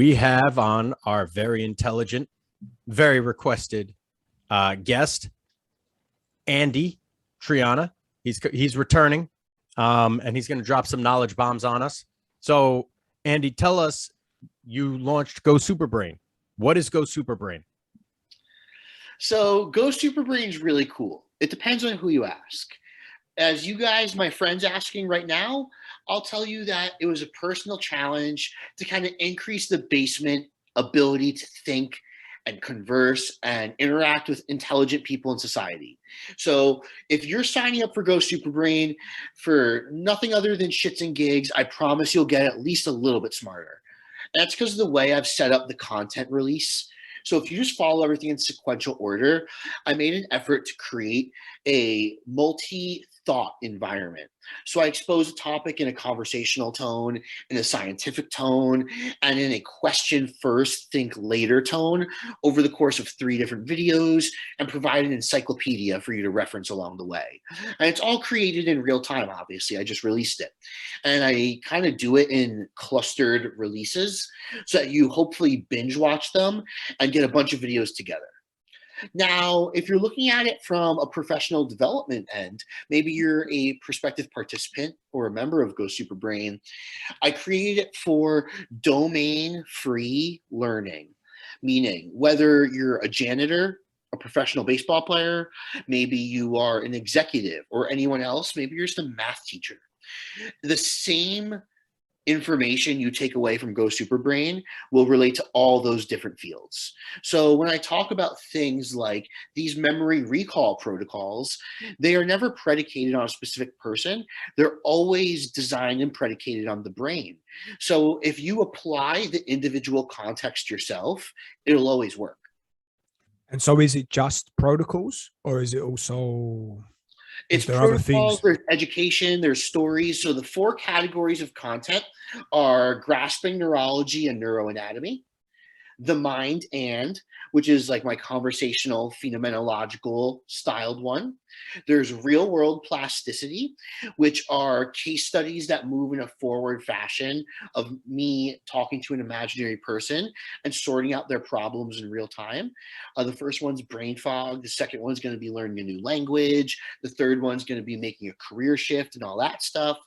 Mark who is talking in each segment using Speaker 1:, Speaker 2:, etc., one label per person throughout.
Speaker 1: we have on our very intelligent, very requested guest, Andy Triana. He's returning, and he's going to drop some knowledge bombs on us. So, Andy, tell us, you launched Go Superbrain. What is Go Superbrain?
Speaker 2: So Go Superbrain is really cool. It depends on who you ask. As you guys, my friends, asking right now, I'll tell you that it was a personal challenge to kind of increase the basement ability to think and converse and interact with intelligent people in society. So if you're signing up for Go Superbrain for nothing other than shits and gigs, I promise you'll get at least a little bit smarter. And that's because of the way I've set up the content release. So if you just follow everything in sequential order, I made an effort to create a multi-thought environment. So I expose a topic in a conversational tone, in a scientific tone, and in a question first, think later tone over the course of 3 different videos, and provide an encyclopedia for you to reference along the way. And it's all created in real time, obviously. I just released it. And I kind of do it in clustered releases so that you hopefully binge watch them and get a bunch of videos together. Now, if you're looking at it from a professional development end, maybe you're a prospective participant or a member of Go Superbrain, I created it for domain-free learning, meaning whether you're a janitor, a professional baseball player, maybe you are an executive, or anyone else, maybe you're just a math teacher. The same information you take away from Go Superbrain will relate to all those different fields. So when I talk about things like these memory recall protocols, they are never predicated on a specific person. They're always designed and predicated on the brain. So if you apply the individual context yourself, it'll always work.
Speaker 3: And so is it just protocols, or is it also...
Speaker 2: It's protocols, there's education, there's stories. So the 4 categories of content are grasping neurology and neuroanatomy, the mind and, which is like my conversational phenomenological styled one. There's real world plasticity, which are case studies that move in a forward fashion of me talking to an imaginary person and sorting out their problems in real time. The first one's brain fog. The second one's going to be learning a new language. The third one's going to be making a career shift and all that stuff.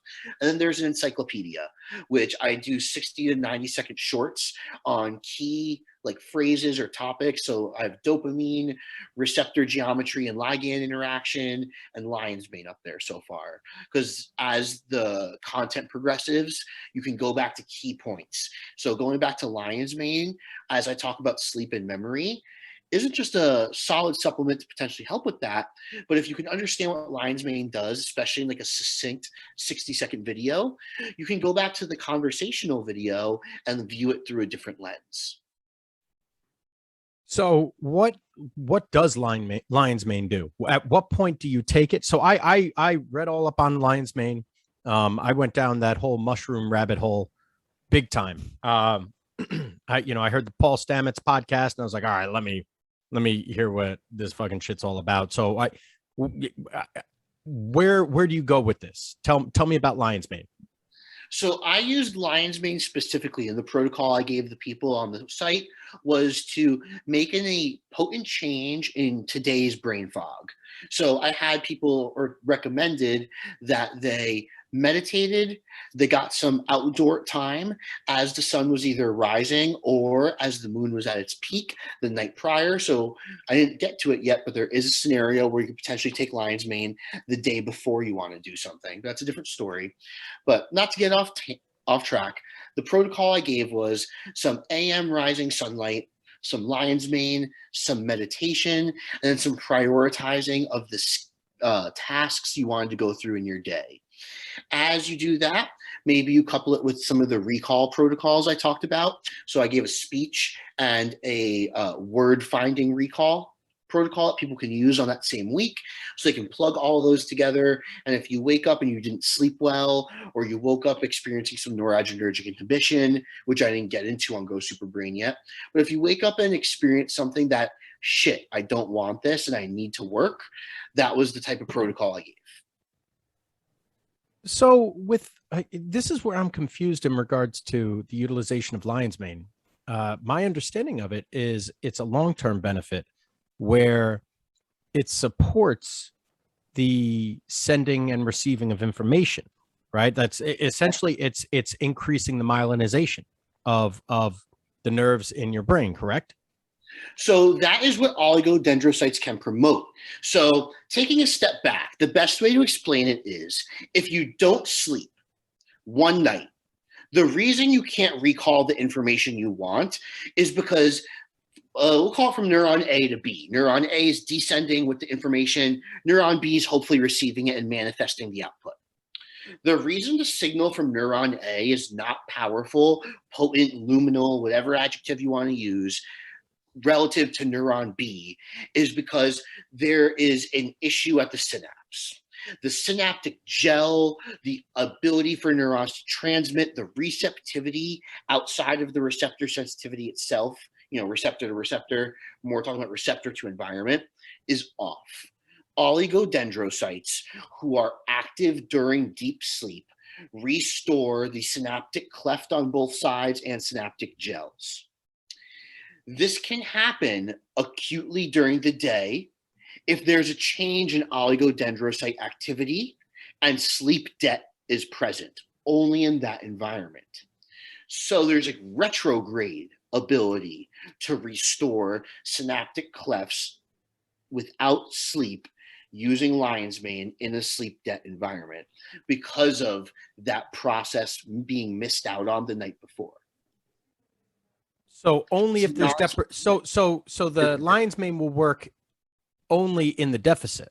Speaker 2: And then there's an encyclopedia, which I do 60 to 90-second shorts on key like phrases or topics. So I have dopamine, receptor geometry and ligand interaction, and lion's mane up there so far. Because as the content progresses, you can go back to key points. So going back to lion's mane, as I talk about sleep and memory, isn't just a solid supplement to potentially help with that, but if you can understand what lion's mane does, especially in like a succinct 60-second video, you can go back to the conversational video and view it through a different lens.
Speaker 1: So what does lion's mane do? At what point do you take it? So I read all up on lion's mane. I went down that whole mushroom rabbit hole big time. I heard the Paul Stamets podcast and I was like, all right, let me hear what this fucking shit's all about. So where do you go with this? Tell me about lion's mane.
Speaker 2: So I used lion's mane specifically, and the protocol I gave the people on the site was to make a potent change in today's brain fog. So I had people recommended that they meditated, they got some outdoor time as the sun was either rising or as the moon was at its peak the night prior. So I didn't get to it yet, but there is a scenario where you could potentially take lion's mane the day before you want to do something. That's a different story. But not to get off track, the protocol I gave was some AM rising sunlight, some lion's mane, some meditation, and then some prioritizing of the tasks you wanted to go through in your day. As you do that, maybe you couple it with some of the recall protocols I talked about. So I gave a speech and a word finding recall protocol that people can use on that same week, so they can plug all of those together. And if you wake up and you didn't sleep well, or you woke up experiencing some noradrenergic inhibition, which I didn't get into on Go Superbrain yet, but if you wake up and experience something that, shit, I don't want this and I need to work, that was the type of protocol I gave.
Speaker 1: So this is where I'm confused in regards to the utilization of lion's mane. my understanding of it is it's a long-term benefit where it supports the sending and receiving of information, right? That's essentially it's increasing the myelinization of the nerves in your brain, correct?
Speaker 2: So that is what oligodendrocytes can promote. So taking a step back, the best way to explain it is if you don't sleep one night, the reason you can't recall the information you want is because we'll call it from neuron A to B. Neuron A is descending with the information. Neuron B is hopefully receiving it and manifesting the output. The reason the signal from neuron A is not powerful, potent, luminal, whatever adjective you want to use, relative to neuron B is because there is an issue at the synapse. The synaptic gel, the ability for neurons to transmit, the receptivity outside of the receptor sensitivity itself, receptor to receptor, more talking about receptor to environment, is off. Oligodendrocytes, who are active during deep sleep, restore the synaptic cleft on both sides and synaptic gels. This can happen acutely during the day if there's a change in oligodendrocyte activity and sleep debt is present, only in that environment. So there's a retrograde ability to restore synaptic clefts without sleep using lion's mane in a sleep debt environment because of that process being missed out on the night before.
Speaker 1: So only if there's so the lion's mane will work only in the deficit.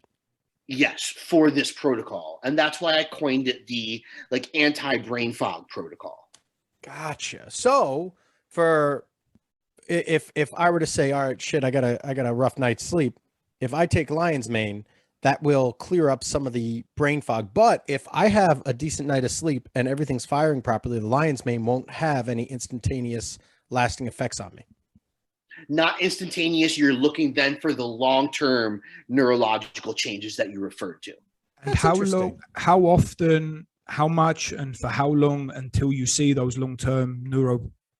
Speaker 2: Yes, for this protocol. And that's why I coined it the anti-brain fog protocol.
Speaker 1: Gotcha. So for if I were to say, all right, shit, I got a rough night's sleep, if I take lion's mane, that will clear up some of the brain fog. But if I have a decent night of sleep and everything's firing properly, the lion's mane won't have any instantaneous lasting effects on me.
Speaker 2: Not instantaneous. You're looking then for the long-term neurological changes that you referred to.
Speaker 3: And how long, how often, how much, and for how long until you see those long-term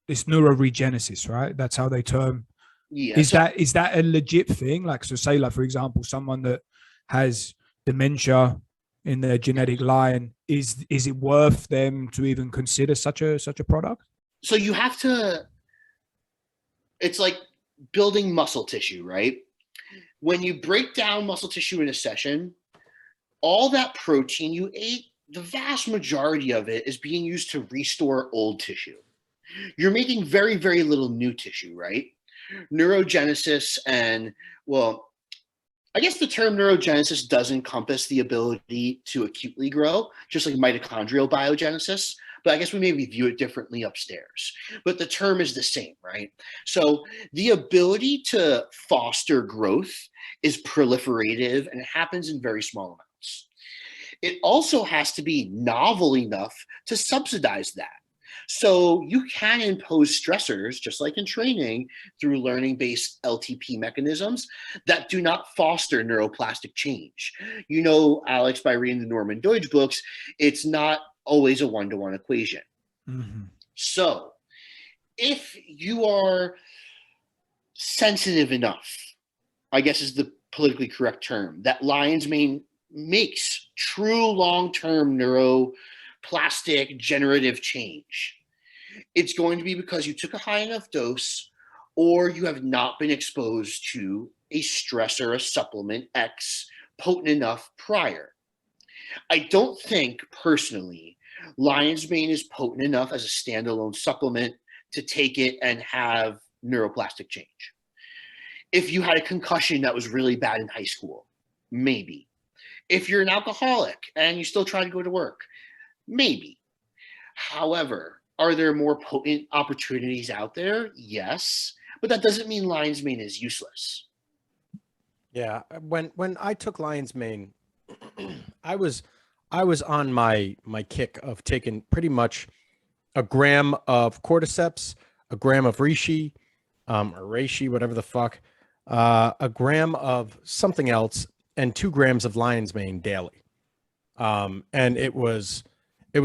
Speaker 3: neuroregenesis, right? That's how they term.
Speaker 2: Yeah.
Speaker 3: Is that a legit thing? Say for example, someone that has dementia in their genetic line, is it worth them to even consider such a product?
Speaker 2: So you have to, it's like building muscle tissue, right? When you break down muscle tissue in a session, all that protein you ate, the vast majority of it is being used to restore old tissue. You're making very, very little new tissue, right? Neurogenesis and, well, I guess the term neurogenesis does encompass the ability to acutely grow, just like mitochondrial biogenesis. But I guess we maybe view it differently upstairs. But the term is the same, right? So the ability to foster growth is proliferative and it happens in very small amounts. It also has to be novel enough to subsidize that. So you can impose stressors, just like in training, through learning-based LTP mechanisms that do not foster neuroplastic change. You know, Alex, by reading the Norman Doidge books, it's not always a one-to-one equation.
Speaker 3: Mm-hmm.
Speaker 2: So if you are sensitive enough, I guess is the politically correct term, that lion's mane makes true long-term neuroplastic generative change, it's going to be because you took a high enough dose or you have not been exposed to a stressor, a supplement X, potent enough prior. I don't think personally lion's mane is potent enough as a standalone supplement to take it and have neuroplastic change. If you had a concussion that was really bad in high school, maybe. If you're an alcoholic and you still try to go to work, maybe. However, are there more potent opportunities out there? Yes, but that doesn't mean lion's mane is useless.
Speaker 1: Yeah, when I took lion's mane, I was on my kick of taking pretty much a gram of cordyceps, a gram of reishi, or reishi, whatever the fuck, a gram of something else, and 2 grams of lion's mane daily. And it was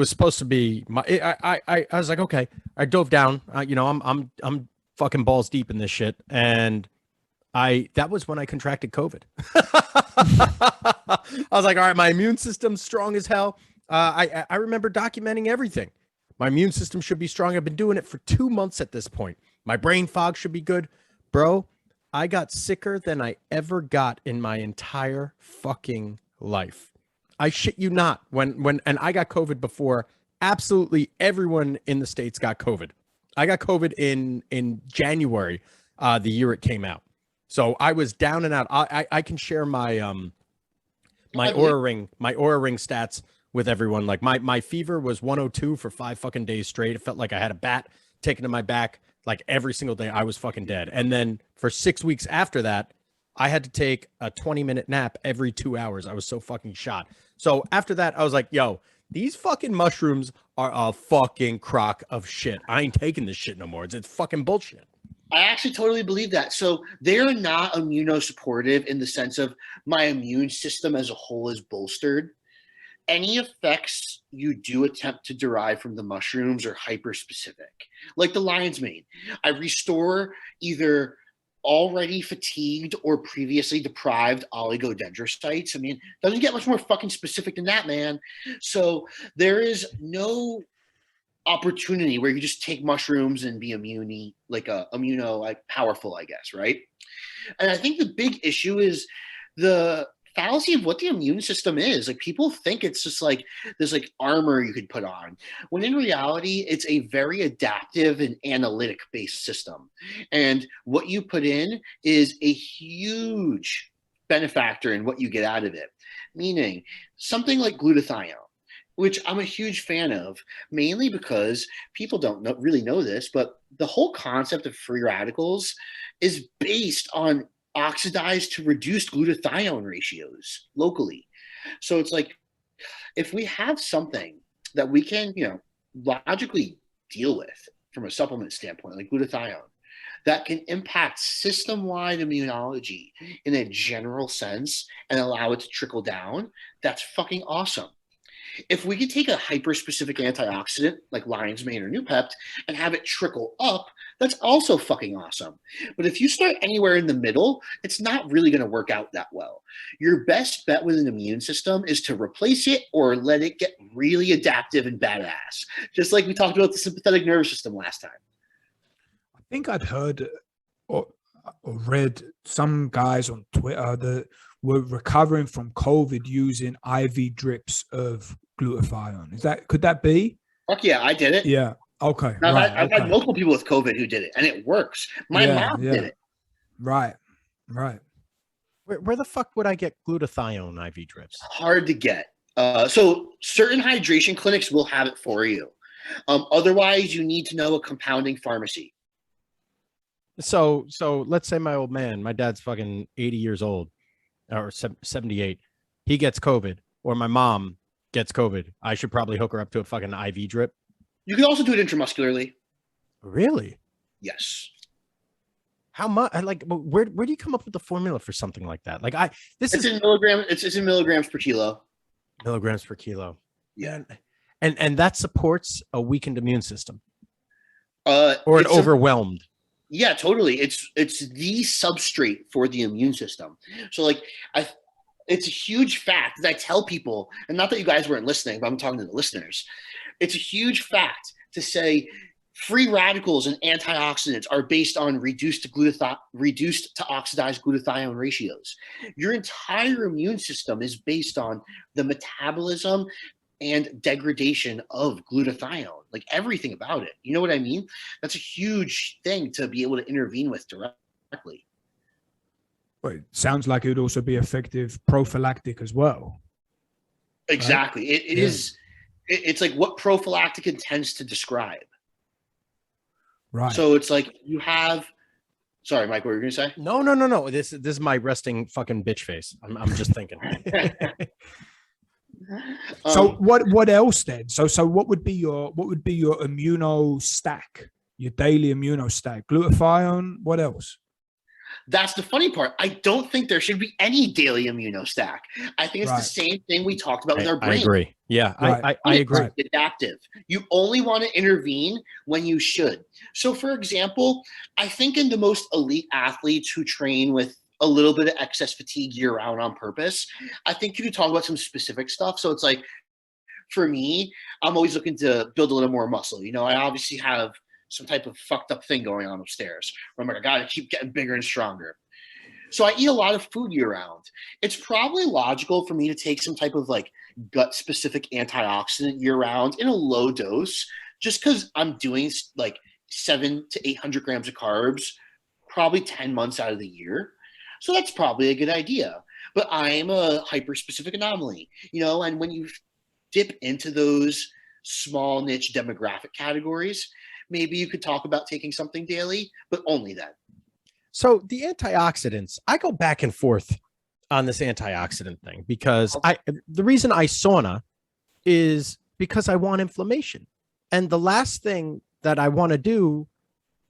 Speaker 1: supposed to be my. I was like, okay. I dove down. I'm fucking balls deep in this shit. And that was when I contracted COVID. I was like, all right, my immune system's strong as hell. I remember documenting everything. My immune system should be strong. I've been doing it for 2 months at this point. My brain fog should be good. Bro, I got sicker than I ever got in my entire fucking life. I shit you not. And I got COVID before absolutely everyone in the States got COVID. I got COVID in January, the year it came out. So I was down and out. I can share my my Oura Ring stats with everyone. Like my fever was 102 for 5 fucking days straight. It felt like I had a bat taken to my back like every single day. I was fucking dead. And then for 6 weeks after that, I had to take a 20-minute nap every 2 hours. I was so fucking shot. So after that, I was like, yo, these fucking mushrooms are a fucking crock of shit. I ain't taking this shit no more. It's fucking bullshit.
Speaker 2: I actually totally believe that. So they're not immunosupportive in the sense of my immune system as a whole is bolstered. Any effects you do attempt to derive from the mushrooms are hyper-specific. Like the lion's mane. I restore either already fatigued or previously deprived oligodendrocytes. I mean, it doesn't get much more fucking specific than that, man. So there is no opportunity where you just take mushrooms and be immuno powerful, I guess, right? And I think the big issue is the fallacy of what the immune system is. Like, people think it's just like this like armor you could put on, when in reality it's a very adaptive and analytic based system, and what you put in is a huge benefactor in what you get out of it. Meaning something like glutathione, which I'm a huge fan of, mainly because people don't really know this, but the whole concept of free radicals is based on oxidized to reduced glutathione ratios locally. So it's like, if we have something that we can, logically deal with from a supplement standpoint, like glutathione, that can impact system-wide immunology in a general sense and allow it to trickle down, that's fucking awesome. If we could take a hyper-specific antioxidant like lion's mane or Nupept and have it trickle up, that's also fucking awesome. But if you start anywhere in the middle, it's not really going to work out that well. Your best bet with an immune system is to replace it or let it get really adaptive and badass. Just like we talked about the sympathetic nervous system last time.
Speaker 3: I think I'd heard or read some guys on Twitter that were recovering from COVID using IV drips of glutathione. Could that be?
Speaker 2: Fuck yeah, I did it.
Speaker 3: Yeah. Okay.
Speaker 2: Now,
Speaker 3: right,
Speaker 2: I've had multiple people with COVID who did it, and it works. My mom did it.
Speaker 3: Right.
Speaker 1: Where the fuck would I get glutathione IV drips?
Speaker 2: Hard to get. So certain hydration clinics will have it for you. Otherwise, you need to know a compounding pharmacy.
Speaker 1: So let's say my old man, my dad's fucking 80 years old, or 78. He gets COVID, or my mom gets COVID. I should probably hook her up to a fucking IV drip.
Speaker 2: You can also do it intramuscularly.
Speaker 1: Really?
Speaker 2: Yes.
Speaker 1: How much? Like, where do you come up with the formula for something like that? Like,
Speaker 2: it's in milligrams. It's in milligrams per kilo.
Speaker 1: Milligrams per kilo.
Speaker 2: Yeah.
Speaker 1: And that supports a weakened immune system.
Speaker 2: Or
Speaker 1: an overwhelmed.
Speaker 2: Yeah, totally. It's the substrate for the immune system. So like it's a huge fact that I tell people, and not that you guys weren't listening, but I'm talking to the listeners. It's a huge fact to say free radicals and antioxidants are based on reduced to oxidized glutathione ratios. Your entire immune system is based on the metabolism and degradation of glutathione, like everything about it. You know what I mean? That's a huge thing to be able to intervene with directly.
Speaker 3: Well, it sounds like it would also be effective prophylactic as well.
Speaker 2: Exactly. Right? It is. It's like what prophylactic intends to describe.
Speaker 3: Right.
Speaker 2: So it's like you have. Sorry, Mike, what were you going to say?
Speaker 1: No. This is my resting fucking bitch face. I'm just thinking.
Speaker 3: So what else then? So what would be your immuno stack? Your daily immuno stack? Glutathione. What else?
Speaker 2: That's the funny part. I don't think there should be any daily immunostack. I think it's the same thing we talked about with our brain.
Speaker 1: I agree. Yeah, I agree.
Speaker 2: It's adaptive. You only want to intervene when you should. So, for example, I think in the most elite athletes who train with a little bit of excess fatigue year-round on purpose, I think you could talk about some specific stuff. So it's like, for me, I'm always looking to build a little more muscle. You know, I obviously have some type of fucked up thing going on upstairs where I'm like, I gotta keep getting bigger and stronger. So I eat a lot of food year round. It's probably logical for me to take some type of like gut specific antioxidant year round in a low dose, just because I'm doing like 700 to 800 grams of carbs, probably 10 months out of the year. So that's probably a good idea. But I'm a hyper specific anomaly, you know, and when you dip into those small niche demographic categories, maybe you could talk about taking something daily, but only then.
Speaker 1: So the antioxidants, I go back and forth on this antioxidant thing because the reason I sauna is because I want inflammation. And the last thing that I want to do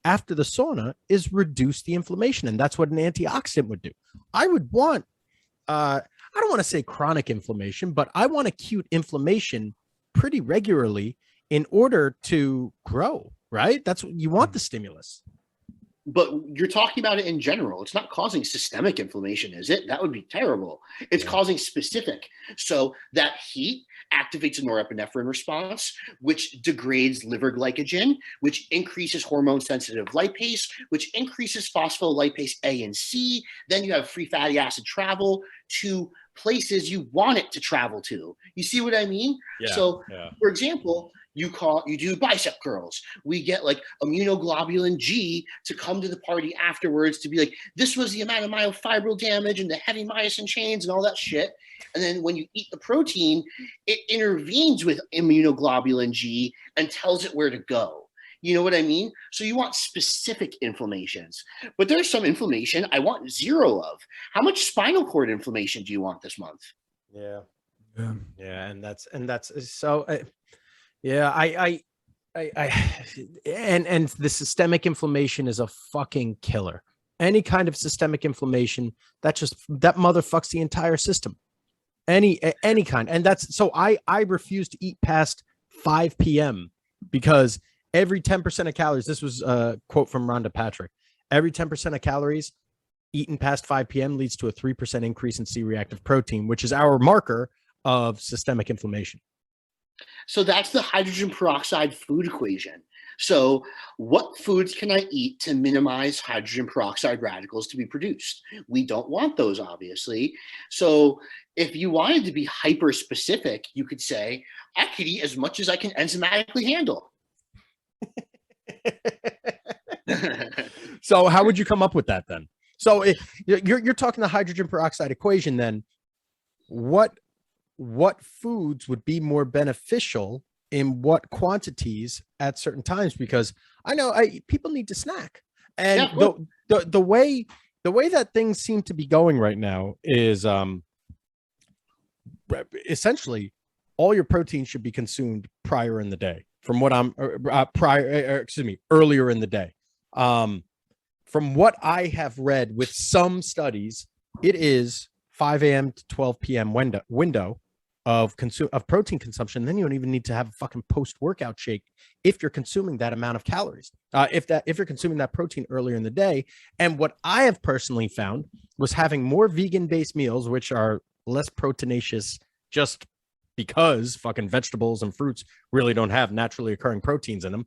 Speaker 1: after the sauna is reduce the inflammation. And that's what an antioxidant would do. I would want, I don't want to say chronic inflammation, but I want acute inflammation pretty regularly in order to grow, right? That's what you want, the stimulus.
Speaker 2: But you're talking about it in general. It's not causing systemic inflammation, is it? That would be terrible. It's causing specific. So that heat activates a norepinephrine response, which degrades liver glycogen, which increases hormone-sensitive lipase, which increases phospholipase A and C. Then you have free fatty acid travel to places you want it to travel to. You see what I mean?
Speaker 1: Yeah,
Speaker 2: so, for example, you do bicep curls. We get like immunoglobulin G to come to the party afterwards to be like, this was the amount of myofibril damage and the heavy myosin chains and all that shit. And then when you eat the protein, it intervenes with immunoglobulin G and tells it where to go. You know what I mean? So you want specific inflammations, but there's some inflammation I want zero of. How much spinal cord inflammation do you want this month?
Speaker 1: Yeah. And that's so, and the systemic inflammation is a fucking killer. Any kind of systemic inflammation, that motherfucks the entire system. Any kind. And that's, so I refuse to eat past 5 p.m. because every 10% of calories, this was a quote from Rhonda Patrick, every 10% of calories eaten past 5 p.m. leads to a 3% increase in C-reactive protein, which is our marker of systemic inflammation.
Speaker 2: So that's the hydrogen peroxide food equation. So what foods can I eat to minimize hydrogen peroxide radicals to be produced? We don't want those, obviously. So if you wanted to be hyper specific, you could say, I could eat as much as I can enzymatically handle.
Speaker 1: So how would you come up with that then? So you're talking the hydrogen peroxide equation then. What foods would be more beneficial in what quantities at certain times? Because I know people need to snack, and the way that things seem to be going right now is essentially all your protein should be consumed prior in the day. From what I'm earlier in the day. From what I have read with some studies, it is 5 a.m. to 12 p.m. window of protein consumption. Then you don't even need to have a fucking post-workout shake if you're consuming that amount of calories. If you're consuming that protein earlier in the day. And what I have personally found was having more vegan-based meals, which are less proteinaceous, just because fucking vegetables and fruits really don't have naturally occurring proteins in them.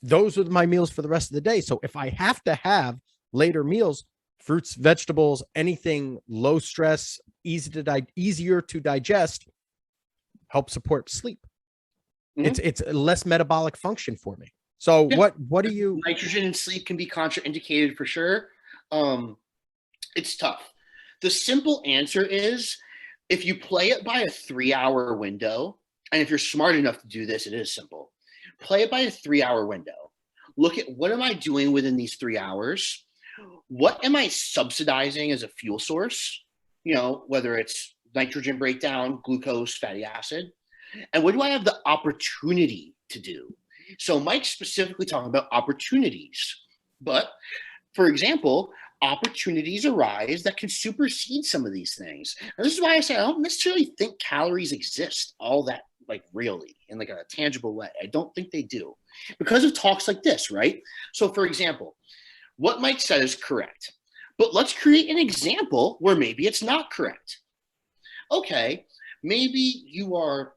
Speaker 1: Those are my meals for the rest of the day. So if I have to have later meals, fruits, vegetables, anything low stress, easier to digest, help support sleep. Mm-hmm. It's less metabolic function for me. So what do you?
Speaker 2: Nitrogen in sleep can be contraindicated for sure. It's tough. The simple answer is, if you play it by a 3-hour window, and if you're smart enough to do this, it is simple. Play it by a 3-hour window. Look at, what am I doing within these 3 hours? What am I subsidizing as a fuel source? You know, whether it's nitrogen breakdown, glucose, fatty acid. And what do I have the opportunity to do? So Mike's specifically talking about opportunities. But For example, opportunities arise that can supersede some of these things. And this is why I say I don't necessarily think calories exist all that like really in like a tangible way. I don't think they do because of talks like this, right? So for example, what Mike said is correct, but let's create an example where maybe it's not correct. Okay, maybe you are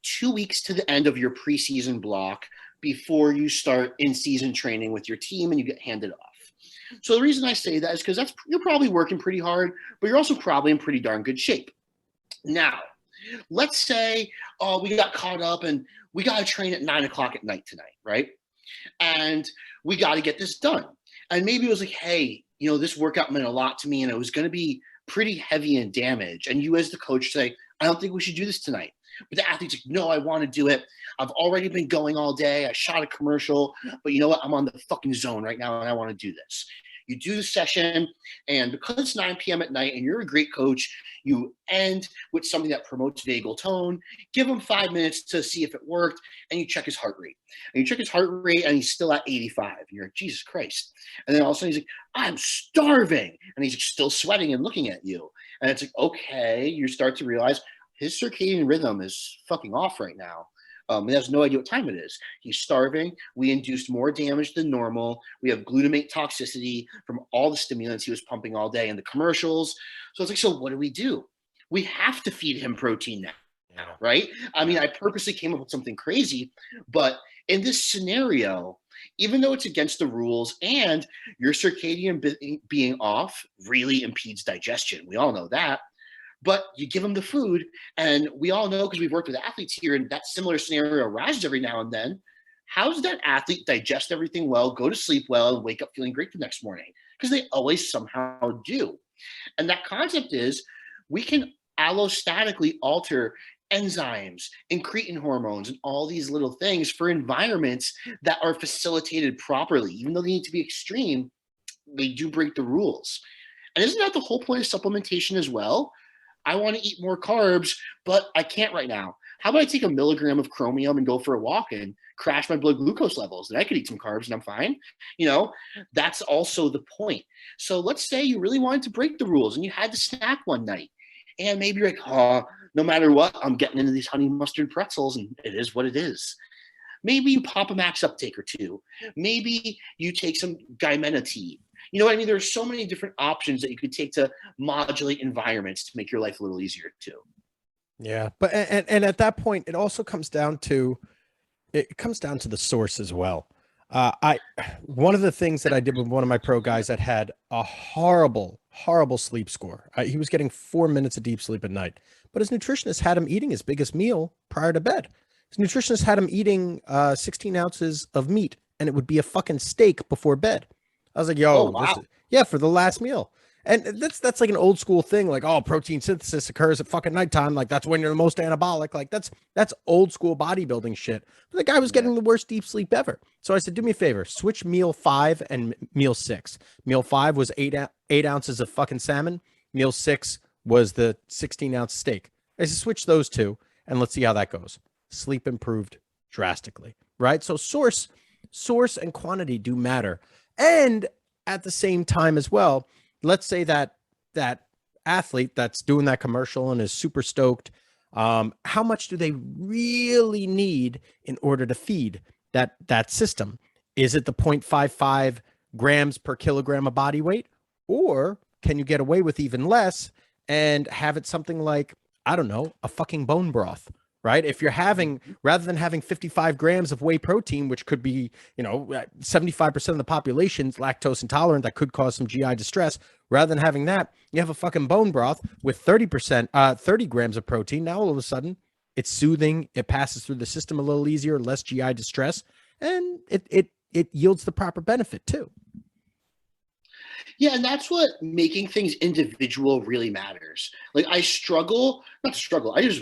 Speaker 2: 2 weeks to the end of your preseason block before you start in-season training with your team and you get handed off. So the reason I say that is because you're probably working pretty hard, but you're also probably in pretty darn good shape. Now, let's say we got caught up and we got to train at 9 o'clock at night tonight, right? And we got to get this done. And maybe it was like, hey, you know, this workout meant a lot to me and it was going to be pretty heavy in damage. And you as the coach say, I don't think we should do this tonight. But the athlete's like, no, I want to do it. I've already been going all day. I shot a commercial, but you know what? I'm on the fucking zone right now and I want to do this. You do the session, and because it's 9 p.m. at night and you're a great coach, you end with something that promotes vagal tone, give him 5 minutes to see if it worked, and you check his heart rate. And you check his heart rate, and he's still at 85. And you're like, Jesus Christ. And then all of a sudden he's like, I'm starving. And he's still sweating and looking at you. And it's like, okay, you start to realize his circadian rhythm is fucking off right now. He has no idea what time it is. He's starving. We induced more damage than normal. We have glutamate toxicity from all the stimulants he was pumping all day in the commercials. So it's like, so what do? We have to feed him protein now, right? I mean, I purposely came up with something crazy, but in this scenario, even though it's against the rules and your circadian being off really impedes digestion, we all know that. But you give them the food, and we all know because we've worked with athletes here, and that similar scenario arises every now and then. How does that athlete digest everything well, go to sleep well, and wake up feeling great the next morning? Because they always somehow do. And that concept is we can allostatically alter enzymes, incretin hormones, and all these little things for environments that are facilitated properly. Even though they need to be extreme, they do break the rules. And isn't that the whole point of supplementation as well? I want to eat more carbs, but I can't right now. How about I take a milligram of chromium and go for a walk and crash my blood glucose levels? Then I could eat some carbs and I'm fine. You know, that's also the point. So let's say you really wanted to break the rules and you had to snack one night. And maybe you're like, oh, no matter what, I'm getting into these honey mustard pretzels and it is what it is. Maybe you pop a max uptake or two. Maybe you take some Gymena tea. You know what I mean? There's so many different options that you could take to modulate environments to make your life a little easier too.
Speaker 1: Yeah, but and at that point, it also comes down to the source as well. One of the things that I did with one of my pro guys that had a horrible sleep score. He was getting 4 minutes of deep sleep at night, but his nutritionist had him eating his biggest meal prior to bed. His nutritionist had him eating 16 ounces of meat, and it would be a fucking steak before bed. I was like, yo,
Speaker 2: oh, wow.
Speaker 1: Yeah, for the last meal. And that's like an old school thing. Like, oh, protein synthesis occurs at fucking nighttime. Like, that's when you're the most anabolic. Like, that's old school bodybuilding shit. But the guy was getting the worst deep sleep ever. So I said, do me a favor, switch meal 5 and meal 6. Meal 5 was 8 ounces of fucking salmon. Meal 6 was the 16-ounce steak. I said, switch those two, and let's see how that goes. Sleep improved drastically, right? So source and quantity do matter. And at the same time as well, let's say that athlete that's doing that commercial and is super stoked, how much do they really need in order to feed that system? Is it the 0.55 grams per kilogram of body weight? Or can you get away with even less and have it something like, I don't know, a fucking bone broth? Right? If you're having, rather than having 55 grams of whey protein, which could be, 75% of the population's lactose intolerant, that could cause some GI distress, rather than having that, you have a fucking bone broth with 30 grams of protein. Now, all of a sudden, it's soothing. It passes through the system a little easier, less GI distress, and it yields the proper benefit too.
Speaker 2: Yeah, and that's what making things individual really matters. Like I just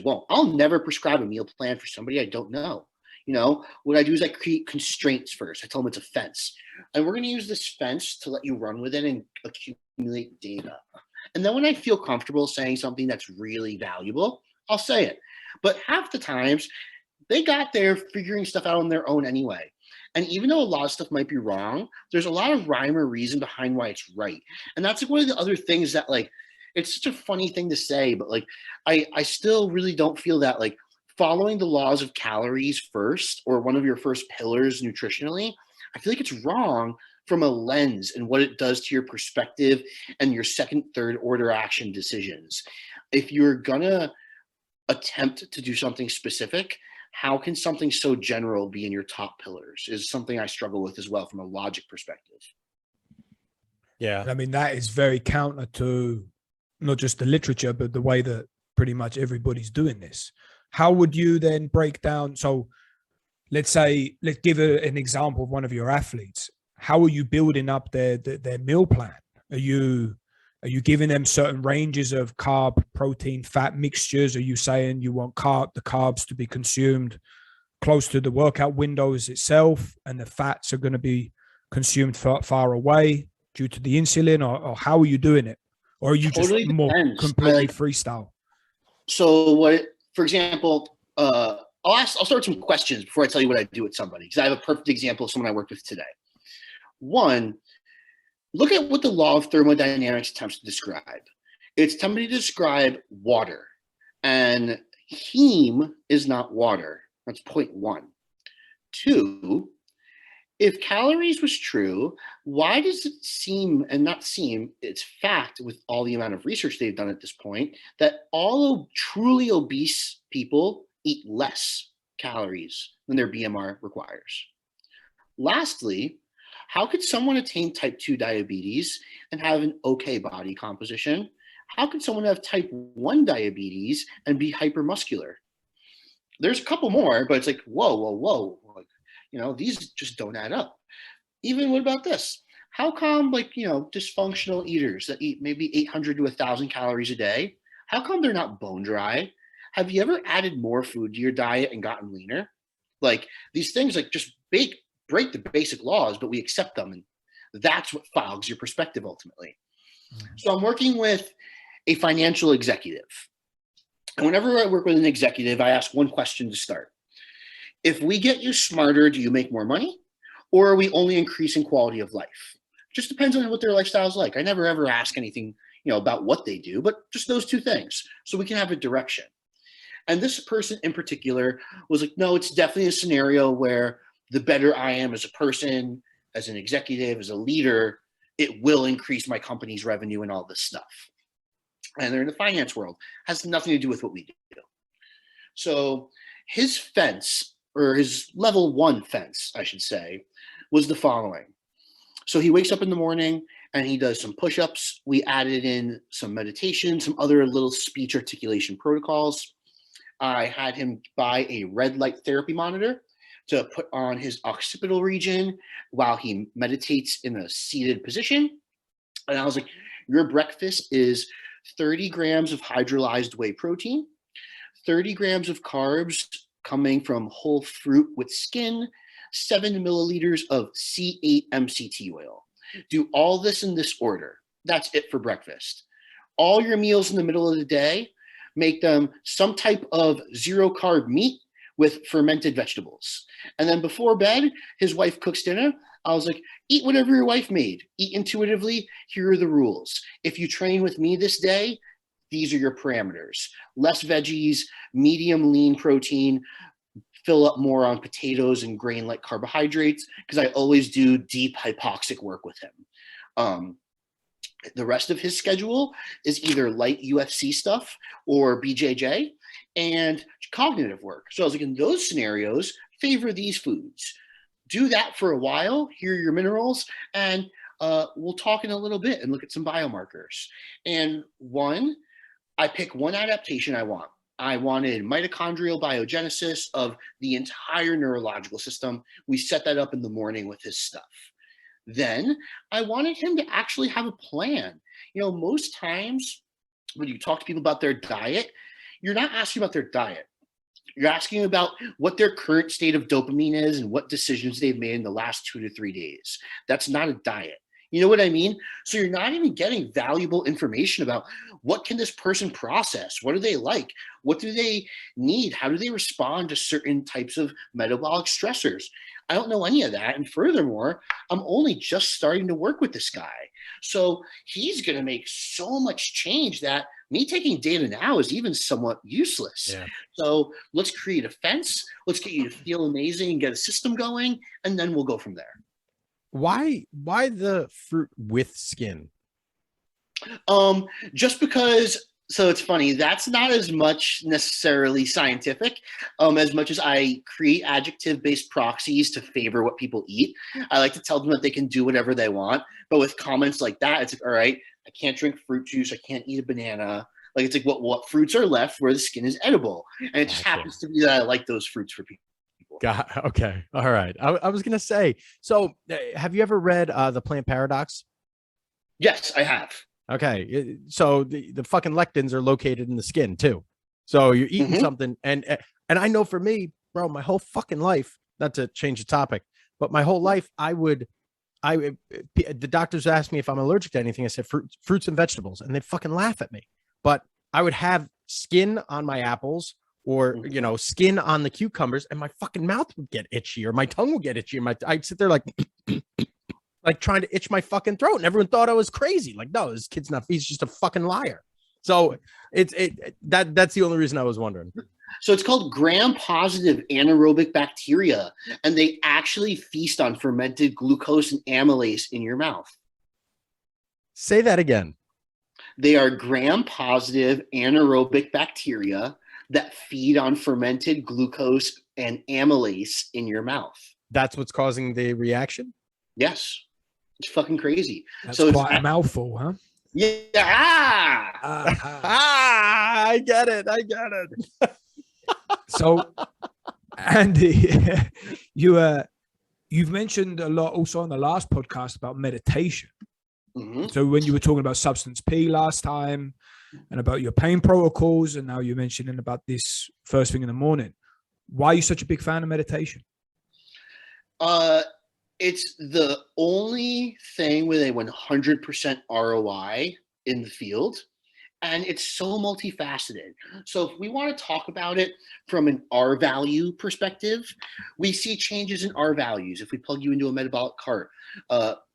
Speaker 2: won't. I'll never prescribe a meal plan for somebody I don't know. What I do is I create constraints first. I tell them it's a fence. And we're going to use this fence to let you run with it and accumulate data. And then when I feel comfortable saying something that's really valuable, I'll say it. But half the times, they got there figuring stuff out on their own anyway. And even though a lot of stuff might be wrong, there's a lot of rhyme or reason behind why it's right. And that's like one of the other things that like, it's such a funny thing to say, but like, I still really don't feel that like following the laws of calories first, or one of your first pillars nutritionally, I feel like it's wrong from a lens and what it does to your perspective and your second, third order action decisions. If you're gonna attempt to do something specific, how can something so general be in your top pillars is something I struggle with as well from a logic perspective.
Speaker 1: Yeah.
Speaker 3: I mean, that is very counter to not just the literature, but the way that pretty much everybody's doing this. How would you then break down? So let's give an example of one of your athletes. How are you building up their meal plan? Are you giving them certain ranges of carb, protein, fat mixtures? Are you saying you want the carbs to be consumed close to the workout windows itself, and the fats are going to be consumed far away due to the insulin, or how are you doing it? Or are you totally just more completely freestyle?
Speaker 2: So for example, I'll start with some questions before I tell you what I do with somebody, because I have a perfect example of someone I worked with today. One, look at what the law of thermodynamics attempts to describe. It's attempting to describe water, and heme is not water. That's point one. Two, if calories was true, why does it seem, and not seem, it's fact with all the amount of research they've done at this point, that all truly obese people eat less calories than their BMR requires? Lastly, how could someone attain type 2 diabetes and have an okay body composition? How could someone have type 1 diabetes and be hypermuscular? There's a couple more, but it's like, whoa. Like, these just don't add up. Even what about this? How come dysfunctional eaters that eat maybe 800 to 1,000 calories a day, how come they're not bone dry? Have you ever added more food to your diet and gotten leaner? Like these things just break the basic laws, but we accept them. And that's what fogs your perspective ultimately. Mm-hmm. So I'm working with a financial executive. And whenever I work with an executive, I ask one question to start. If we get you smarter, do you make more money? Or are we only increasing quality of life? Just depends on what their lifestyle is like. I never ever ask anything, about what they do, but just those two things so we can have a direction. And this person in particular was like, no, it's definitely a scenario where the better I am as a person, as an executive, as a leader, it will increase my company's revenue and all this stuff. And they're in the finance world. Has nothing to do with what we do. So his fence, or his level 1 fence, I should say, was the following. So he wakes up in the morning and he does some push-ups. We added in some meditation, some other little speech articulation protocols. I had him buy a red light therapy monitor to put on his occipital region while he meditates in a seated position. And I was like, your breakfast is 30 grams of hydrolyzed whey protein, 30 grams of carbs coming from whole fruit with skin, 7 milliliters of C8 MCT oil. Do all this in this order. That's it for breakfast. All your meals in the middle of the day, make them some type of zero carb meat with fermented vegetables. And then before bed, his wife cooks dinner. I was like, eat whatever your wife made. Eat intuitively. Here are the rules. If you train with me this day, these are your parameters. Less veggies, medium lean protein, fill up more on potatoes and grain-like carbohydrates, because I always do deep hypoxic work with him. The rest of his schedule is either light UFC stuff or BJJ and cognitive work. So I was like, in those scenarios, favor these foods. Do that for a while, here are your minerals, and we'll talk in a little bit and look at some biomarkers. And I pick one adaptation I want. I wanted mitochondrial biogenesis of the entire neurological system. We set that up in the morning with his stuff. Then I wanted him to actually have a plan. Most times when you talk to people about their diet, you're not asking about their diet. You're asking about what their current state of dopamine is and what decisions they've made in the last 2 to 3 days. That's not a diet. You know what I mean? So you're not even getting valuable information about what can this person process? What do they like? What do they need? How do they respond to certain types of metabolic stressors? I don't know any of that. And furthermore, I'm only just starting to work with this guy. So he's going to make so much change that me taking data now is even somewhat useless.
Speaker 1: Yeah.
Speaker 2: So let's create a fence. Let's get you to feel amazing and get a system going. And then we'll go from there.
Speaker 1: Why the fruit with skin?
Speaker 2: Just because, so it's funny, that's not as much necessarily scientific, as much as I create adjective-based proxies to favor what people eat. I like to tell them that they can do whatever they want, but with comments like that, it's like, all right, I can't drink fruit juice, I can't eat a banana. Like, it's like what fruits are left where the skin is edible. And it just happens to be that I like those fruits for people.
Speaker 1: Okay. All right. I was going to say, so have you ever read The Plant Paradox?
Speaker 2: Yes, I have.
Speaker 1: Okay. So the fucking lectins are located in the skin too. So you're eating something. And I know for me, bro, my whole fucking life, not to change the topic, but my whole life, the doctors asked me if I'm allergic to anything. I said fruits and vegetables, and they'd fucking laugh at me. But I would have skin on my apples, or, you know, skin on the cucumbers, and my fucking mouth would get itchy, or my tongue would get itchy. And I'd sit there like, like trying to itch my fucking throat. And everyone thought I was crazy. Like, no, this kid's not, he's just a fucking liar. So that's the only reason I was wondering.
Speaker 2: So it's called gram-positive anaerobic bacteria, and they actually feast on fermented glucose and amylase in your mouth.
Speaker 1: Say that again.
Speaker 2: They are gram-positive anaerobic bacteria that feed on fermented glucose and amylase in your mouth.
Speaker 1: That's what's causing the reaction?
Speaker 2: Yes. It's fucking crazy.
Speaker 3: That's so quite a mouthful, huh?
Speaker 2: Yeah.
Speaker 1: I get it.
Speaker 3: So, Andy, you've mentioned a lot also on the last podcast about meditation. So when you were talking about substance P last time and about your pain protocols, and now you're mentioning about this first thing in the morning, why are you such a big fan of meditation?
Speaker 2: It's the only thing with a 100% ROI in the field. And it's so multifaceted. So if we want to talk about it from an R value perspective, we see changes in R values if we plug you into a metabolic cart,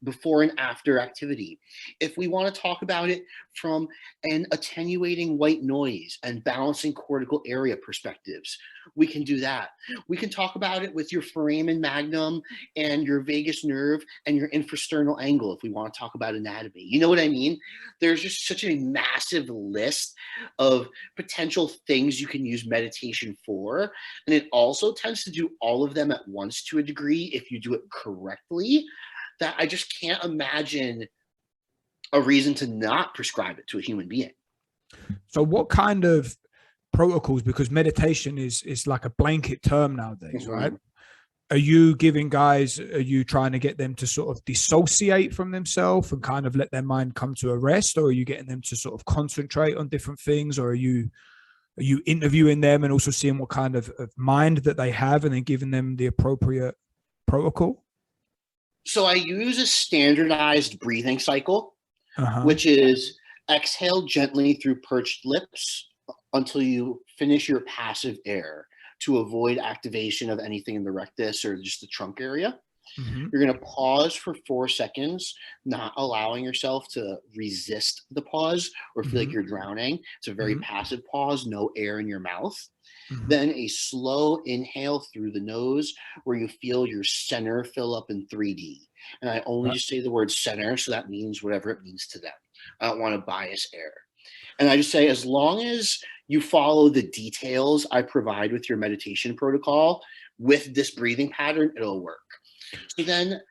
Speaker 2: before and after activity. If we want to talk about it from an attenuating white noise and balancing cortical area perspectives, we can do that. We can talk about it with your foramen magnum and your vagus nerve and your infrasternal angle if we want to talk about anatomy. You know what I mean? There's just such a massive list of potential things you can use meditation for. And it also tends to do all of them at once to a degree if you do it correctly, that I just can't imagine a reason to not prescribe it to a human being.
Speaker 3: So what kind of protocols, because meditation is like a blanket term nowadays, right? Are you giving guys, are you trying to get them to sort of dissociate from themselves and kind of let their mind come to a rest, or are you getting them to sort of concentrate on different things, or are you interviewing them and also seeing what kind of mind that they have and then giving them the appropriate protocol?
Speaker 2: So I use a standardized breathing cycle, which is exhale gently through perched lips until you finish your passive air to avoid activation of anything in the rectus or just the trunk area. You're going to pause for 4 seconds, not allowing yourself to resist the pause or feel like you're drowning. It's a very passive pause, no air in your mouth. Then a slow inhale through the nose where you feel your center fill up in 3D. And I only just say the word center, so that means whatever it means to them. I don't want to bias air. And I just say, as long as you follow the details I provide with your meditation protocol with this breathing pattern, it'll work. So then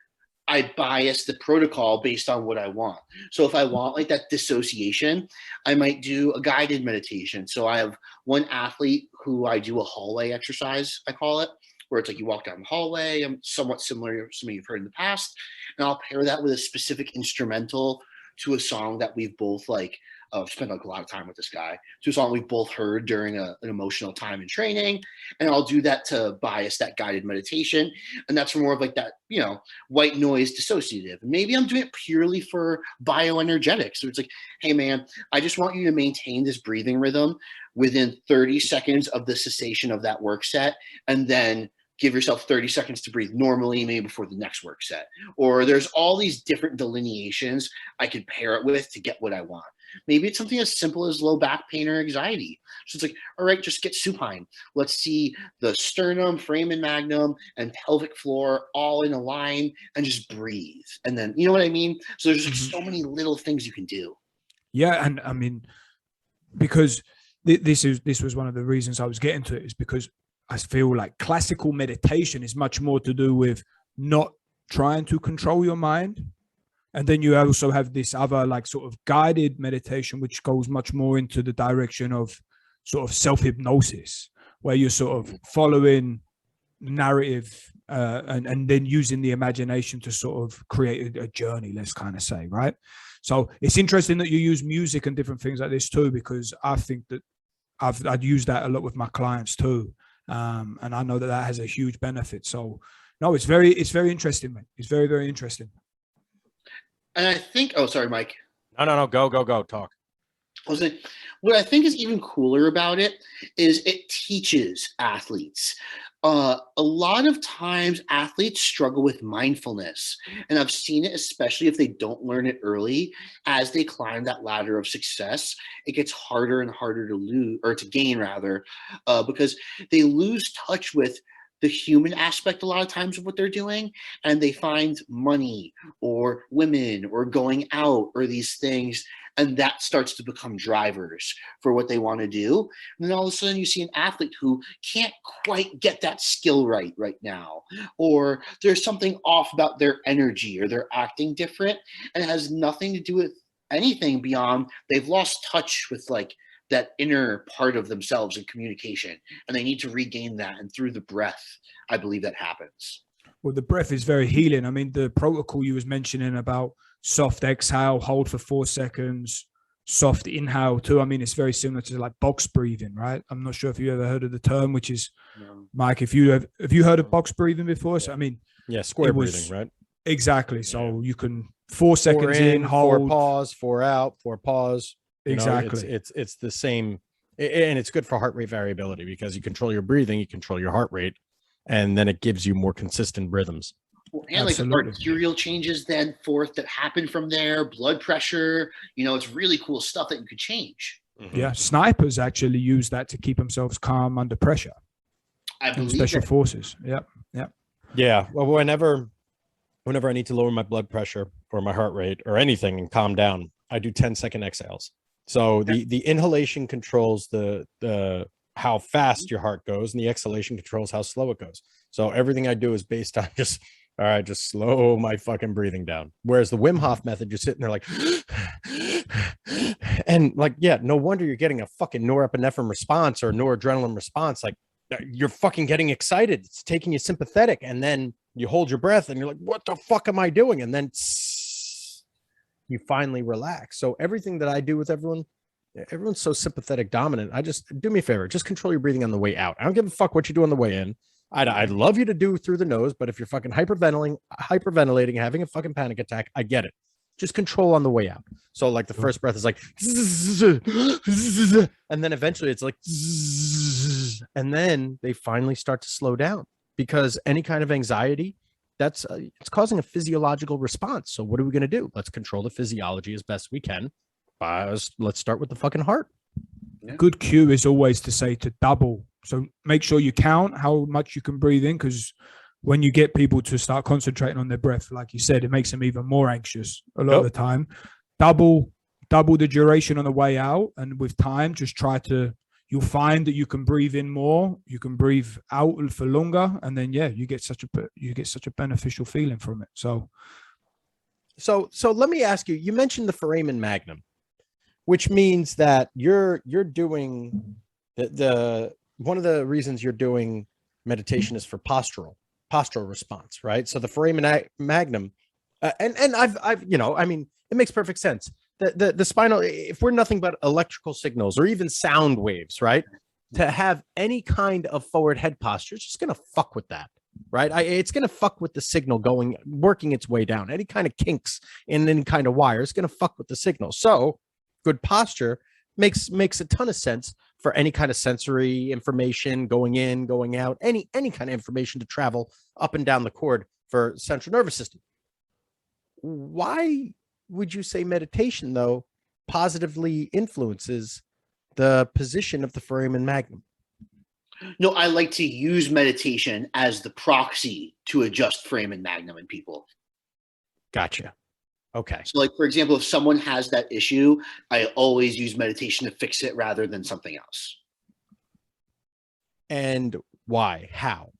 Speaker 2: I bias the protocol based on what I want. So if I want like that dissociation, I might do a guided meditation. So I have one athlete who I do a hallway exercise, I call it, where it's like you walk down the hallway. I'm somewhat similar to something you've heard in the past. And I'll pair that with a specific instrumental to a song that we've both like spent like a lot of time with this guy, to a song we've both heard during an emotional time in training. And I'll do that to bias that guided meditation. And that's more of like that, you know, white noise dissociative. Maybe I'm doing it purely for bioenergetics. So it's like, hey man, I just want you to maintain this breathing rhythm within 30 seconds of the cessation of that work set, and then give yourself 30 seconds to breathe normally, maybe before the next work set. Or there's all these different delineations I could pair it with to get what I want. Maybe it's something as simple as low back pain or anxiety. So it's like, all right, just get supine. Let's see the sternum, foramen magnum, and pelvic floor all in a line and just breathe. And then, you know what I mean? So there's like so many little things you can do.
Speaker 3: Yeah. And I mean, because this was one of the reasons I was getting to it, is because I feel like classical meditation is much more to do with not trying to control your mind. And then you also have this other like sort of guided meditation, which goes much more into the direction of sort of self-hypnosis, where you're sort of following narrative and then using the imagination to sort of create a journey, let's kind of say, right? So it's interesting that you use music and different things like this too, because I think that I'd use that a lot with my clients too. And I know that that has a huge benefit. So no, it's very interesting, man. It's very, very interesting.
Speaker 2: And I think, oh, sorry, Mike.
Speaker 1: No, go, talk.
Speaker 2: I was saying, what I think is even cooler about it is it teaches athletes. A lot of times athletes struggle with mindfulness, and I've seen it, especially if they don't learn it early. As they climb that ladder of success, it gets harder and harder to lose, or to gain rather, because they lose touch with the human aspect a lot of times of what they're doing, and they find money or women or going out or these things, and that starts to become drivers for what they want to do. And then all of a sudden you see an athlete who can't quite get that skill right now, or there's something off about their energy, or they're acting different, and it has nothing to do with anything beyond they've lost touch with like that inner part of themselves in communication, and they need to regain that. And through the breath, I believe that happens.
Speaker 3: Well, the breath is very healing. I mean, the protocol you was mentioning about soft exhale, hold for 4 seconds, soft inhale too. I mean, it's very similar to like box breathing, right? I'm not sure if you ever heard of the term, which is, Mike, if you heard of box breathing before? So, I mean,
Speaker 1: yeah, square breathing, right?
Speaker 3: Exactly. So you can 4 seconds in, hold,
Speaker 1: 4 pause, 4 out, 4 pause.
Speaker 3: Exactly.
Speaker 1: It's the same, and it's good for heart rate variability because you control your breathing, you control your heart rate, and then it gives you more consistent rhythms.
Speaker 2: Well, and like the arterial changes then forth that happen from there, blood pressure, it's really cool stuff that you could change.
Speaker 3: Yeah, snipers actually use that to keep themselves calm under pressure.
Speaker 2: I believe
Speaker 3: special forces.
Speaker 1: Yeah. Well, whenever I need to lower my blood pressure or my heart rate or anything and calm down, I do 10-second exhales. So the inhalation controls the how fast your heart goes, and the exhalation controls how slow it goes. So everything I do is based on just slow my fucking breathing down. Whereas the Wim Hof method, you're sitting there like, and like, yeah, no wonder you're getting a fucking norepinephrine response or noradrenaline response. Like you're fucking getting excited. It's taking you sympathetic, and then you hold your breath and you're like, what the fuck am I doing? And then you finally relax. So everything that I do with everyone's so sympathetic dominant. I just, do me a favor, just control your breathing on the way out. I don't give a fuck what you do on the way in. I'd love you to do through the nose, but if you're fucking hyperventilating, having a fucking panic attack, I get it. Just control on the way out. So like the first breath is like, and then eventually it's like, and then they finally start to slow down, because any kind of anxiety, it's causing a physiological response. So what are we going to do? Let's control the physiology as best we can. Let's start with the fucking heart.
Speaker 3: Yeah. Good cue is always to say to double. So make sure you count how much you can breathe in, because when you get people to start concentrating on their breath, like you said, it makes them even more anxious a lot of the time. Double the duration on the way out, and with time, just you'll find that you can breathe in more, you can breathe out for longer, and then you get such a beneficial feeling from it. So let me ask you. You mentioned the Foramen Magnum, which means that you're doing the one of the reasons you're doing meditation is for postural response, right? So the Foramen Magnum, and I've I mean, it makes perfect sense. The spinal, if we're nothing but electrical signals or even sound waves, right? To have any kind of forward head posture, it's just gonna fuck with that, right? It's gonna fuck with the signal working its way down. Any kind of kinks in any kind of wire is gonna fuck with the signal. So good posture makes a ton of sense
Speaker 1: for any kind of sensory information going in, going out, any kind of information to travel up and down the cord for central nervous system. Why would you say meditation, though, positively influences the position of the foramen magnum?
Speaker 2: No, I like to use meditation as the proxy to adjust foramen magnum in people.
Speaker 1: Gotcha. Okay.
Speaker 2: So, like, for example, if someone has that issue, I always use meditation to fix it rather than something else.
Speaker 1: And why? How?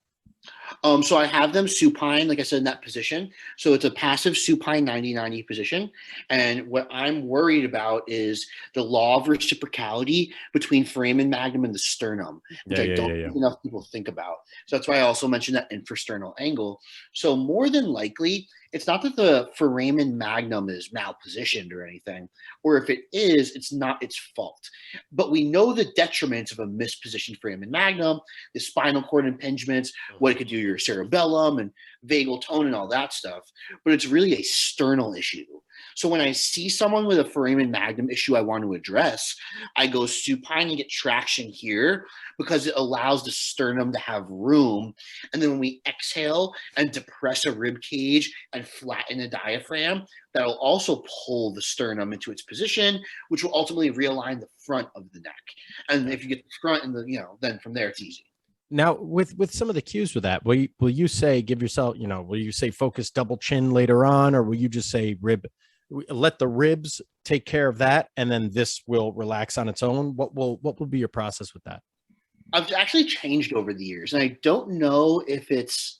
Speaker 2: So I have them supine, like I said, in that position. So it's a passive supine 90-90 position. And what I'm worried about is the law of reciprocality between foramen magnum and the sternum, which I don't think enough people think about. So that's why I also mentioned that infrasternal angle. So more than likely, it's not that the foramen magnum is malpositioned or anything, or if it is, it's not its fault. But we know the detriments of a mispositioned foramen magnum, the spinal cord impingements, what it could do to your cerebellum and vagal tone and all that stuff. But it's really a sternal issue. So when I see someone with a foramen magnum issue I want to address, I go supine and get traction here because it allows the sternum to have room. And then when we exhale and depress a rib cage and flatten the diaphragm, that'll also pull the sternum into its position, which will ultimately realign the front of the neck. And if you get the front and then from there it's easy.
Speaker 1: Now, with some of the cues with that, will you say, give yourself, will you say focus double chin later on, or will you just say rib, let the ribs take care of that, and then this will relax on its own? What will be your process with that?
Speaker 2: I've actually changed over the years, and I don't know if it's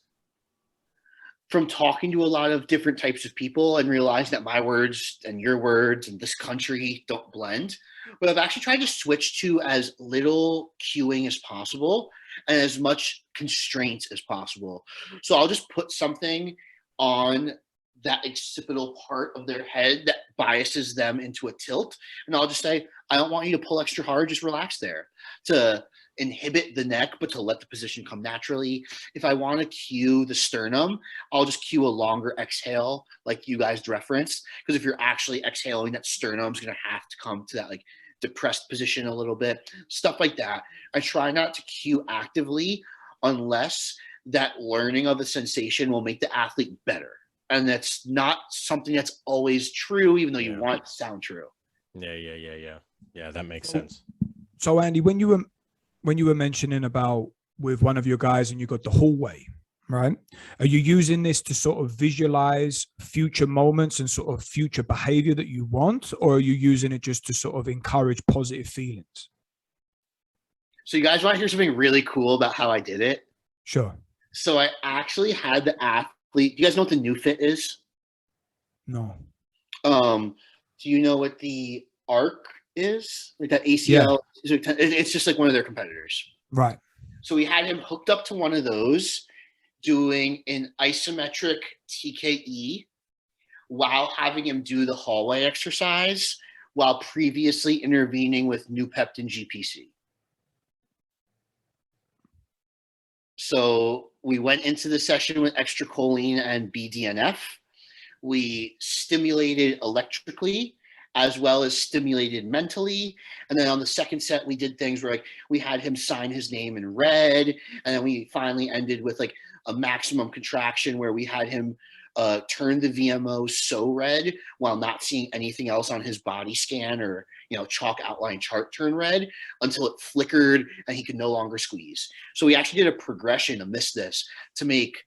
Speaker 2: from talking to a lot of different types of people and realizing that my words and your words and this country don't blend. But I've actually tried to switch to as little cueing as possible and as much constraints as possible. So I'll just put something on that occipital part of their head that biases them into a tilt. And I'll just say, I don't want you to pull extra hard, just relax there, to inhibit the neck, but to let the position come naturally. If I want to cue the sternum, I'll just cue a longer exhale, like you guys referenced, because if you're actually exhaling, that sternum is going to have to come to that like depressed position a little bit, stuff like that. I try not to cue actively unless that learning of a sensation will make the athlete better. And that's not something that's always true, even though you want it to sound true.
Speaker 1: Yeah, that makes sense.
Speaker 3: So Andy, when you were mentioning about with one of your guys and you got the hallway, right? Are you using this to sort of visualize future moments and sort of future behavior that you want, or are you using it just to sort of encourage positive feelings?
Speaker 2: So you guys want to hear something really cool about how I did it?
Speaker 3: Sure.
Speaker 2: So I actually had the athlete. Do you guys know what the new fit is?
Speaker 3: No.
Speaker 2: Do you know what the ARC is? Like that ACL? Yeah. It's just like one of their competitors.
Speaker 3: Right.
Speaker 2: So we had him hooked up to one of those, doing an isometric TKE while having him do the hallway exercise while previously intervening with Nupeptin GPC. So we went into the session with extra choline and BDNF. We stimulated electrically as well as stimulated mentally. And then on the second set, we did things where like we had him sign his name in red. And then we finally ended with like a maximum contraction where we had him turn the VMO so red while not seeing anything else on his body scan or chalk outline chart turn red until it flickered and he could no longer squeeze. So we actually did a progression amidst this to make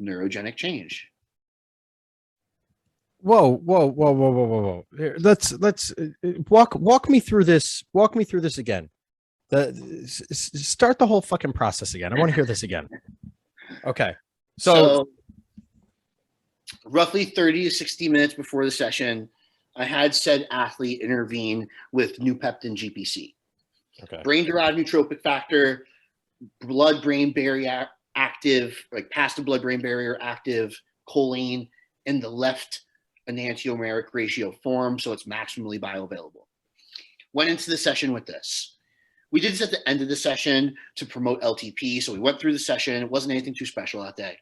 Speaker 2: neurogenic change.
Speaker 1: Whoa. Here, let's walk me through this. Walk me through this again. Start the whole fucking process again. I want to hear this again. Okay. So
Speaker 2: roughly 30 to 60 minutes before the session, I had said athlete intervene with Nupeptin GPC. Okay. Brain-derived nootropic factor, blood-brain barrier active, like past the blood-brain barrier active choline in the left enantiomeric ratio form, so it's maximally bioavailable. Went into the session with this. We did this at the end of the session to promote LTP, so we went through the session. It wasn't anything too special that day.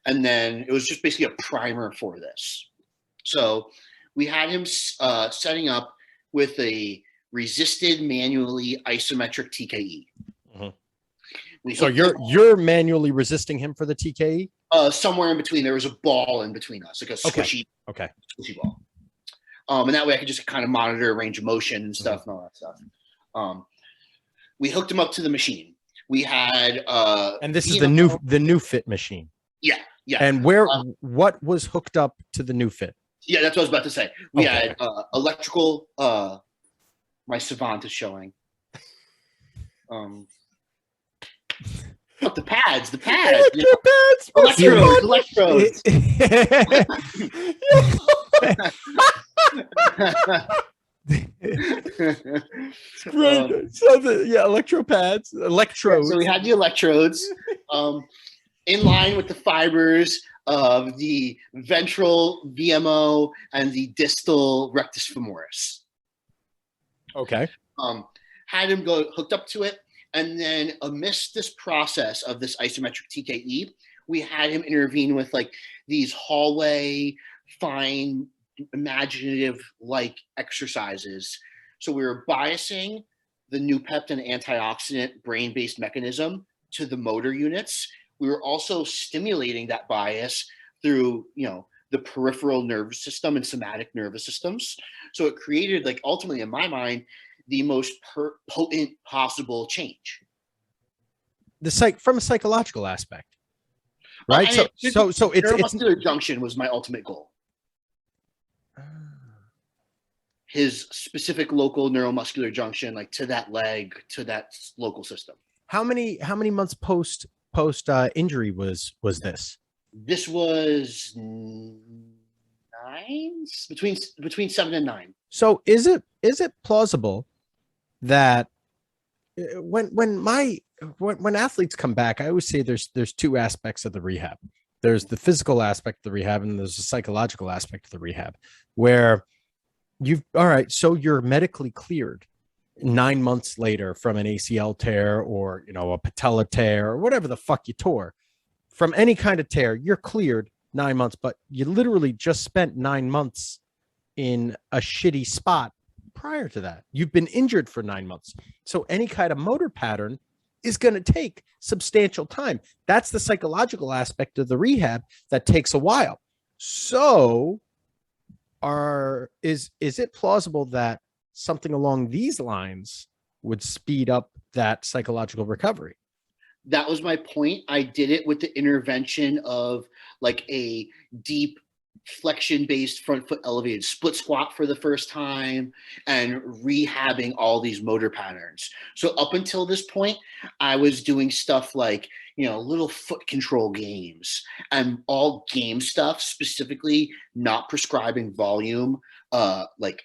Speaker 2: And then it was just basically a primer for this. So we had him setting up with a resisted manually isometric TKE.
Speaker 1: So you're manually resisting him for the TKE?
Speaker 2: Somewhere in between. There was a ball in between us, like a squishy, squishy ball. And that way I could just kind of monitor range of motion and stuff and all that stuff. We hooked him up to the machine. We had
Speaker 1: and this is the new fit machine.
Speaker 2: Yeah.
Speaker 1: And what was hooked up to the new fit?
Speaker 2: Yeah, that's what I was about to say. We had electrical. My savant is showing. The pads. Electrodes.
Speaker 1: Great. Electropads, electrodes.
Speaker 2: So we had the electrodes in line with the fibers of the ventral VMO and the distal rectus femoris.
Speaker 1: Okay.
Speaker 2: Had him go hooked up to it, and then amidst this process of this isometric TKE, we had him intervene with like these hallway, fine, imaginative like exercises. So we were biasing the new peptin antioxidant brain-based mechanism to the motor units. We were also stimulating that bias through, the peripheral nervous system and somatic nervous systems. So it created, like, ultimately, in my mind, the most potent possible change.
Speaker 1: From a psychological aspect, right? So it's
Speaker 2: neuromuscular junction was my ultimate goal. His specific local neuromuscular junction, like to that leg, to that local system.
Speaker 1: How many months post injury was this?
Speaker 2: This was 9, between 7 and 9. So
Speaker 1: is it plausible that when athletes come back, I always say there's two aspects of the rehab. There's the physical aspect of the rehab, and there's the psychological aspect of the rehab, where so you're medically cleared 9 months later from an ACL tear or, a patella tear or whatever the fuck you tore. From any kind of tear, you're cleared 9 months, but you literally just spent 9 months in a shitty spot prior to that. You've been injured for 9 months. So any kind of motor pattern is going to take substantial time. That's the psychological aspect of the rehab that takes a while. So is it plausible that something along these lines would speed up that psychological recovery?
Speaker 2: That was my point. I did it with the intervention of like a deep flexion-based front foot elevated split squat for the first time and rehabbing all these motor patterns. So up until this point, I was doing stuff like, little foot control games and all game stuff, specifically not prescribing volume, like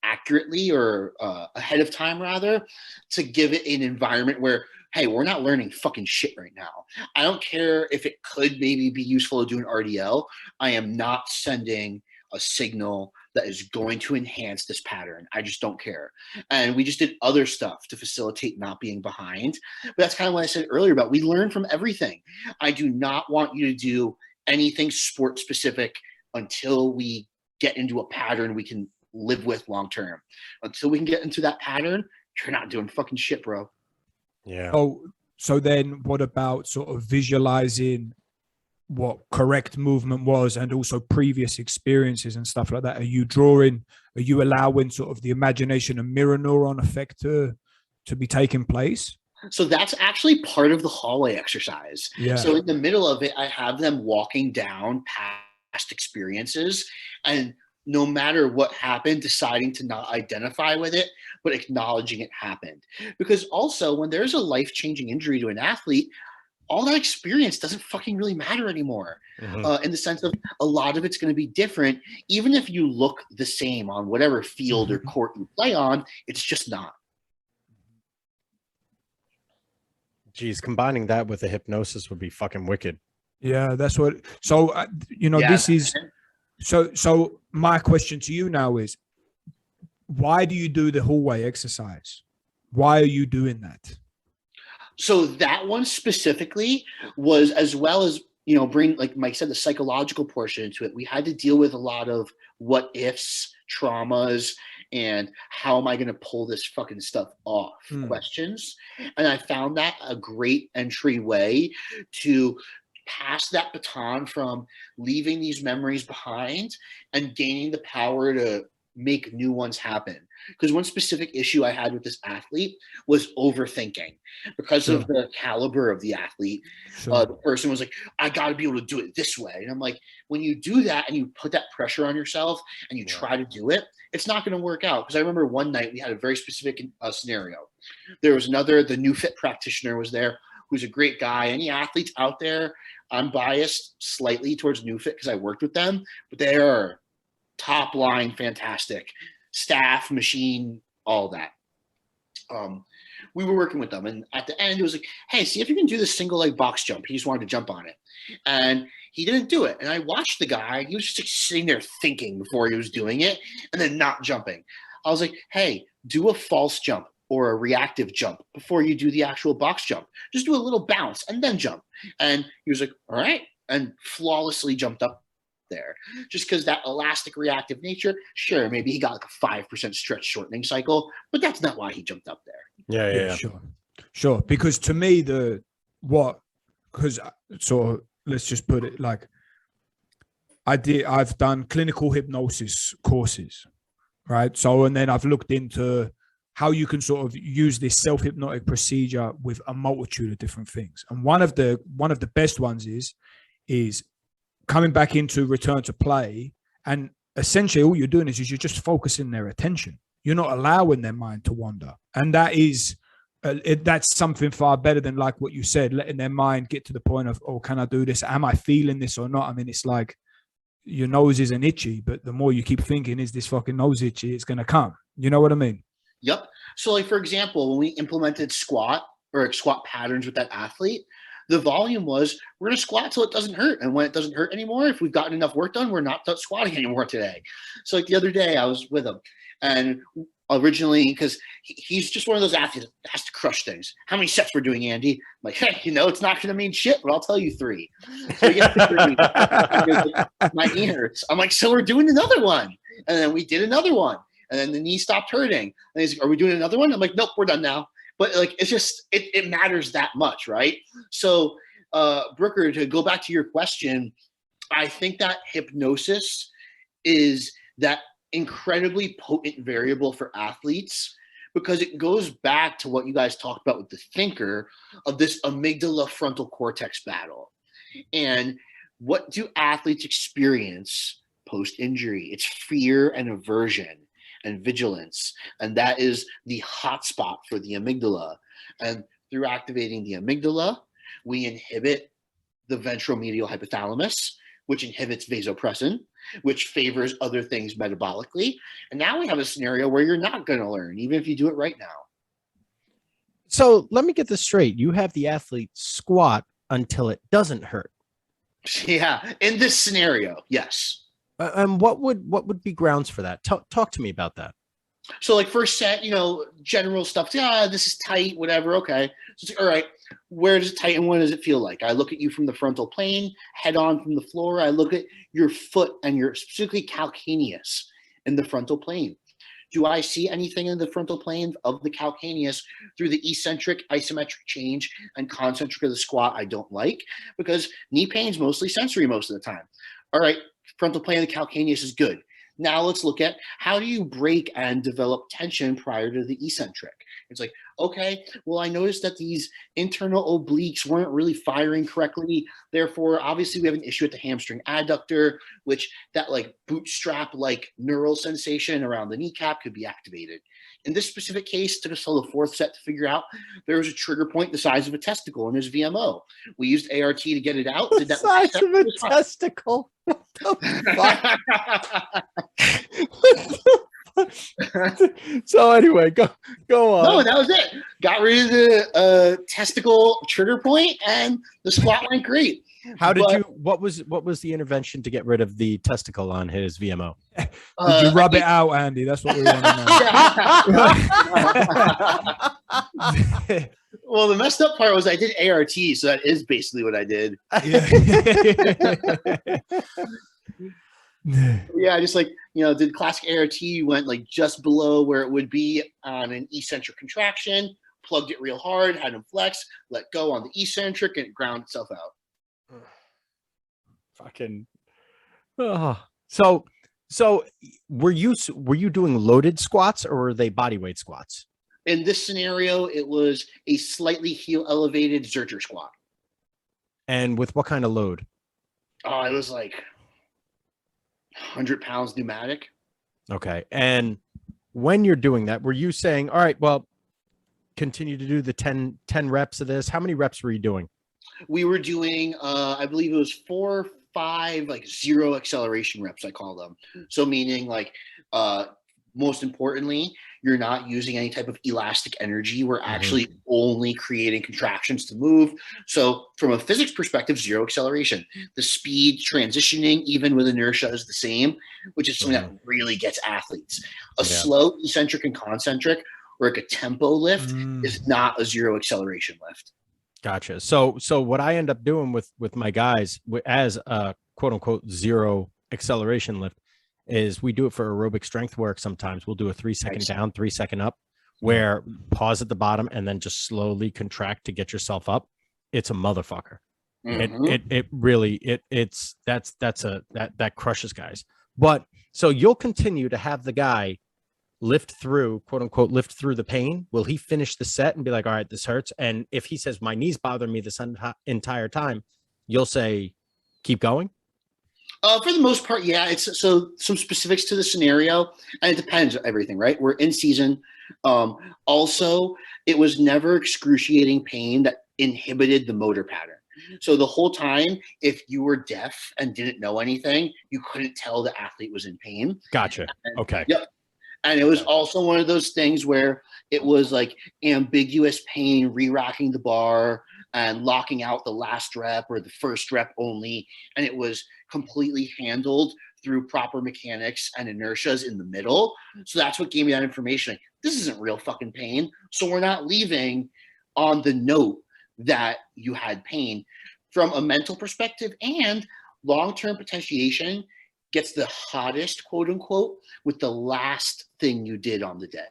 Speaker 2: accurately or ahead of time, rather, to give it an environment where, hey, we're not learning fucking shit right now. I don't care if it could maybe be useful to do an RDL. I am not sending a signal that is going to enhance this pattern. I just don't care. And we just did other stuff to facilitate not being behind. But that's kind of what I said earlier about we learn from everything. I do not want you to do anything sport specific until we get into a pattern we can live with long term. Until we can get into that pattern, you're not doing fucking shit, bro.
Speaker 1: Yeah.
Speaker 3: So then what about sort of visualizing what correct movement was and also previous experiences and stuff like that? Are you allowing sort of the imagination and mirror neuron effect to be taking place?
Speaker 2: So that's actually part of the hallway exercise.
Speaker 3: Yeah.
Speaker 2: So in the middle of it, I have them walking down past experiences, and no matter what happened, deciding to not identify with it, but acknowledging it happened. Because also, when there's a life-changing injury to an athlete, all that experience doesn't fucking really matter anymore. In the sense of a lot of it's going to be different. Even if you look the same on whatever field or court you play on, it's just not.
Speaker 1: Geez, combining that with the hypnosis would be fucking wicked.
Speaker 3: Yeah, that's what. So, this is... So my question to you now is, why do you do the hallway exercise? Why are you doing that?
Speaker 2: So that one specifically was, as well as, bring, like Mike said, the psychological portion into it. We had to deal with a lot of what ifs, traumas, and how am I going to pull this fucking stuff off questions. And I found that a great entryway to pass that baton from leaving these memories behind and gaining the power to make new ones happen. Because one specific issue I had with this athlete was overthinking. Because of the caliber of the athlete, the person was like, I got to be able to do it this way. And I'm like, when you do that and you put that pressure on yourself and you try to do it, it's not going to work out. Because I remember one night we had a very specific scenario. There was the new fit practitioner was there, who's a great guy. Any athletes out there, I'm biased slightly towards new fit because I worked with them, but they are top line fantastic. Staff, machine, all that. We were working with them, and at the end it was like, hey, see if you can do this single leg box jump. He just wanted to jump on it, and he didn't do it. And I watched the guy. He was just like sitting there thinking before he was doing it and then not jumping. I was like, hey, do a false jump or a reactive jump before you do the actual box jump. Just do a little bounce and then jump. And he was like, all right, and flawlessly jumped up there. Just because that elastic reactive nature, sure, maybe he got like a 5% stretch shortening cycle, but that's not why he jumped up there.
Speaker 1: Yeah.
Speaker 3: Sure. Because to me, so let's just put it like, I've done clinical hypnosis courses, right? So, and then I've looked into how you can sort of use this self-hypnotic procedure with a multitude of different things. And one of the best ones is coming back into return to play. And essentially all you're doing is you're just focusing their attention. You're not allowing their mind to wander. And that is, that's something far better than like what you said, letting their mind get to the point of, oh, can I do this? Am I feeling this or not? I mean, it's like your nose isn't itchy, but the more you keep thinking, is this fucking nose itchy? It's going to come. You know what I mean?
Speaker 2: Yep. So like, for example, when we implemented squat patterns with that athlete, the volume was, we're going to squat till it doesn't hurt. And when it doesn't hurt anymore, if we've gotten enough work done, we're not squatting anymore today. So like the other day I was with him, and originally, because he's just one of those athletes that has to crush things. How many sets we're doing, Andy? I'm like, hey, it's not going to mean shit, but I'll tell you 3. So he gets to 3. Goes, my knee hurts. I'm like, so we're doing another one. And then we did another one. And then the knee stopped hurting. And he's like, are we doing another one? I'm like, nope, we're done now. But like, it's just, it matters that much, right? So Brooker, to go back to your question, I think that hypnosis is that incredibly potent variable for athletes, because it goes back to what you guys talked about with the thinker of this amygdala frontal cortex battle. And what do athletes experience post-injury? It's fear and aversion and vigilance. And that is the hotspot for the amygdala. And through activating the amygdala, we inhibit the ventromedial hypothalamus, which inhibits vasopressin, which favors other things metabolically. And now we have a scenario where you're not going to learn, even if you do it right now.
Speaker 1: So let me get this straight. You have the athlete squat until it doesn't hurt.
Speaker 2: Yeah, in this scenario, yes.
Speaker 1: And what would be grounds for that? Talk to me about that.
Speaker 2: So like first set, general stuff. Yeah, this is tight, whatever. Okay. So it's like, all right, where does it tighten? What does it feel like? I look at you from the frontal plane, head on from the floor. I look at your foot and your specifically calcaneus in the frontal plane. Do I see anything in the frontal plane of the calcaneus through the eccentric, isometric change and concentric of the squat I don't like? Because knee pain is mostly sensory most of the time. All right, frontal plane of the calcaneus is good. Now let's look at how do you break and develop tension prior to the eccentric. It's like, okay, well, I noticed that these internal obliques weren't really firing correctly. Therefore, obviously, we have an issue with the hamstring adductor, which that like bootstrap-like neural sensation around the kneecap could be activated. In this specific case, took us till the 4th set to figure out there was a trigger point the size of a testicle in his VMO. We used ART to get it out. Did that
Speaker 1: size of a testicle? What the fuck? So anyway, go on.
Speaker 2: No, that was it. Got rid of the testicle trigger point, and the squat went great.
Speaker 1: What was the intervention to get rid of the testicle on his VMO?
Speaker 3: Did you rub it out, Andy? That's what we want to know.
Speaker 2: Well, the messed up part was I did ART, so that is basically what I did. Yeah, just like, did classic ART, you went like just below where it would be on an eccentric contraction, plugged it real hard, had them flex, let go on the eccentric, and it ground itself out.
Speaker 1: Fucking. So were you doing loaded squats or were they body weight squats?
Speaker 2: In this scenario, it was a slightly heel elevated Zercher squat.
Speaker 1: And with what kind of load?
Speaker 2: Oh, it was like 100 pounds pneumatic.
Speaker 1: Okay. And when you're doing that, were you saying, all right, well, continue to do the 10 reps of this? How many reps were you doing?
Speaker 2: We were doing, I believe it was 4 or 5, like 0 acceleration reps, I call them. So meaning like, most importantly, you're not using any type of elastic energy. We're actually only creating contractions to move. So from a physics perspective, 0 acceleration. The speed transitioning, even with inertia, is the same, which is something that really gets athletes. A slow eccentric and concentric, or like a tempo lift, is not a 0 acceleration lift.
Speaker 1: Gotcha. So what I end up doing with my guys as a quote unquote 0 acceleration lift is we do it for aerobic strength work. Sometimes we'll do a 3-second down, 3-second up, where pause at the bottom and then just slowly contract to get yourself up. It's a motherfucker. It really that crushes guys. But so you'll continue to have the guy lift through, quote unquote, lift through the pain. Will he finish the set and be like, all right, this hurts? And if he says my knees bother me this entire time, you'll say, keep going.
Speaker 2: For the most part, yeah. It's so some specifics to the scenario, and it depends on everything, right? We're in season. Also, it was never excruciating pain that inhibited the motor pattern. So the whole time, if you were deaf and didn't know anything, you couldn't tell the athlete was in pain.
Speaker 1: Gotcha. Okay.
Speaker 2: Yep. And it was also one of those things where it was like ambiguous pain, re-racking the bar and locking out the last rep or the first rep only. And it was completely handled through proper mechanics and inertias in the middle. So that's what gave me that information. Like, this isn't real fucking pain. So we're not leaving on the note that you had pain. From a mental perspective, and long-term potentiation gets the hottest, quote unquote, with the last thing you did on the day.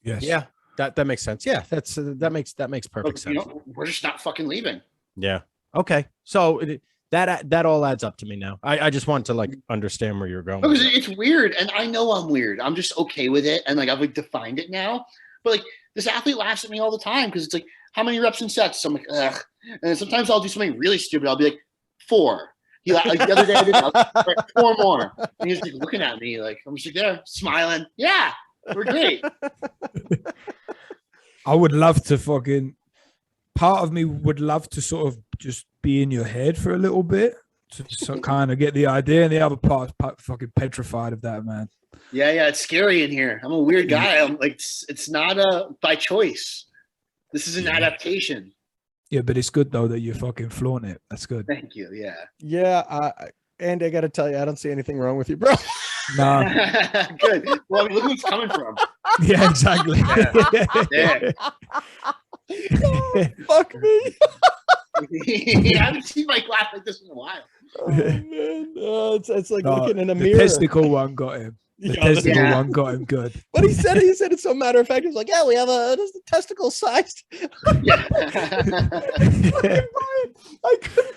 Speaker 3: Yes.
Speaker 1: Yeah. That makes sense. Yeah. That makes perfect sense.
Speaker 2: We're just not fucking leaving.
Speaker 1: Yeah. Okay. So that all adds up to me now. I just want to like understand where you're going.
Speaker 2: Because it's weird, and I know I'm weird. I'm just okay with it, and like I've like defined it now. But like this athlete laughs at me all the time because it's like, how many reps and sets? So I'm like, ugh. And then sometimes I'll do something really stupid. I'll be like, 4. Like the other day I did like 4 more. And he's like looking at me like I'm just like there, smiling. Yeah, we're great.
Speaker 3: I would love to part of me would love to sort of just be in your head for a little bit to kind of get the idea, and the other part is fucking petrified of that, man.
Speaker 2: Yeah, it's scary in here. I'm a weird guy. I'm like, it's not by choice. This is an adaptation.
Speaker 3: Yeah, but it's good though that you fucking flaunt it. That's good.
Speaker 2: Thank you. Yeah.
Speaker 1: Yeah. Andy, I got to tell you, I don't see anything wrong with you, bro.
Speaker 3: No.
Speaker 2: Good. Well, look who it's coming from.
Speaker 3: Yeah, exactly.
Speaker 2: Yeah.
Speaker 1: Oh, fuck me.
Speaker 2: I haven't seen Mike laugh like this in a while.
Speaker 1: Oh, man. It's like looking in a
Speaker 3: the
Speaker 1: mirror.
Speaker 3: Testicle one got him. The testicle one got him good.
Speaker 1: But he said it's so matter of fact. He's like, yeah, we have this is the testicle sized.
Speaker 2: Yeah.
Speaker 1: I couldn't.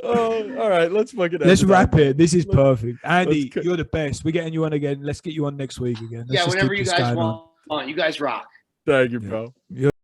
Speaker 1: Oh, all right. Let's fucking.
Speaker 3: Let's wrap it. This is perfect. Andy, you're the best. We're getting you on again. Let's get you on next week again.
Speaker 2: Whenever you guys want. You guys rock.
Speaker 1: Thank you, bro.
Speaker 3: Yeah.